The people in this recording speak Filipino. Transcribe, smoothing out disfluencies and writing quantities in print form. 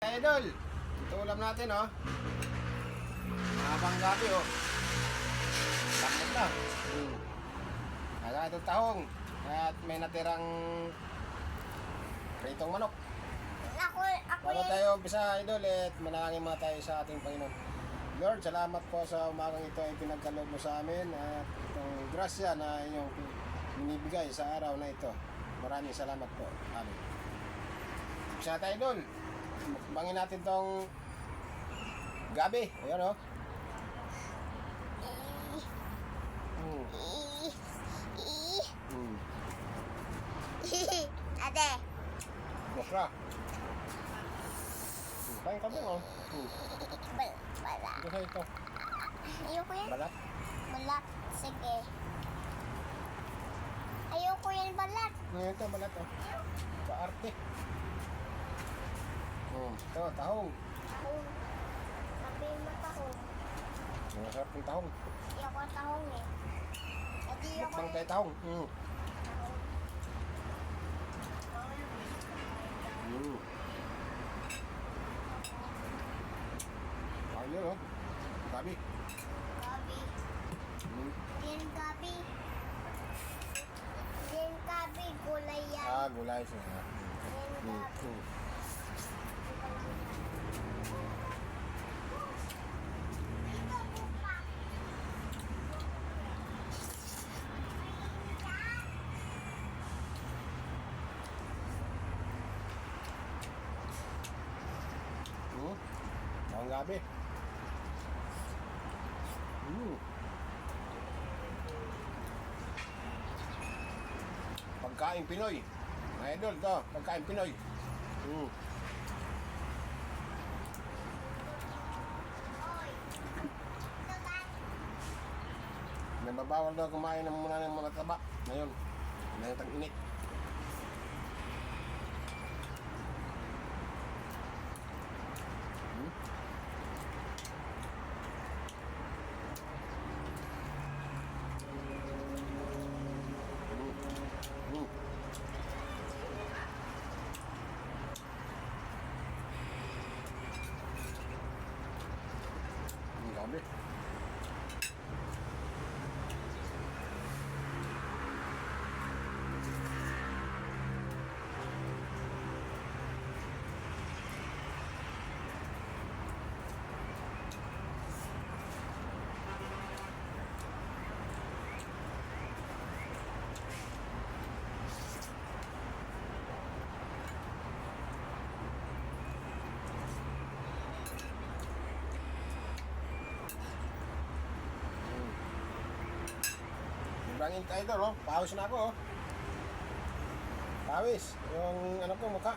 Idol, ito ulam natin oh. Mahabang gabi oh. Takot na. Kaya itong tahong. At may natirang pritong manok. Ako Bago tayo umpisa idol, manalangin muna tayo sa ating Panginoon. Lord, salamat po sa umagang ito ay pinagkaloob mo sa amin at itong grasya na inyong binibigay sa araw na ito. Maraming salamat po. Amen. Umpisa tayo idol. Bangin natin tong gabi. Ayan oh. Ate. Masra. Kain ka ba oh? Balat. Ito ito. Ayoko yan. Balat. Balat. Sige. Ayoko yan balat. Ito balat oh. Paarte. Ito tahong. Tahong. Sabi mo tahong. Masarap yung tahong. Ayoko tahong eh. Adi ako Bang tayo tahong. Ayun oh. Gabi. gabi. Din gabi. Din gabi. Gulay yan. Gulay siya. Din gabi. Tahong gabi. Pagkain Pinoy. Mga idol to, pagkain Pinoy. Nababawal daw kumain ng muna ng mga taba. Ngayon, ngayon tag-init. Gabi. Bangin tayo doon, oh. Pawis na ako, oh. Pawis. Yung ano ko, mukha.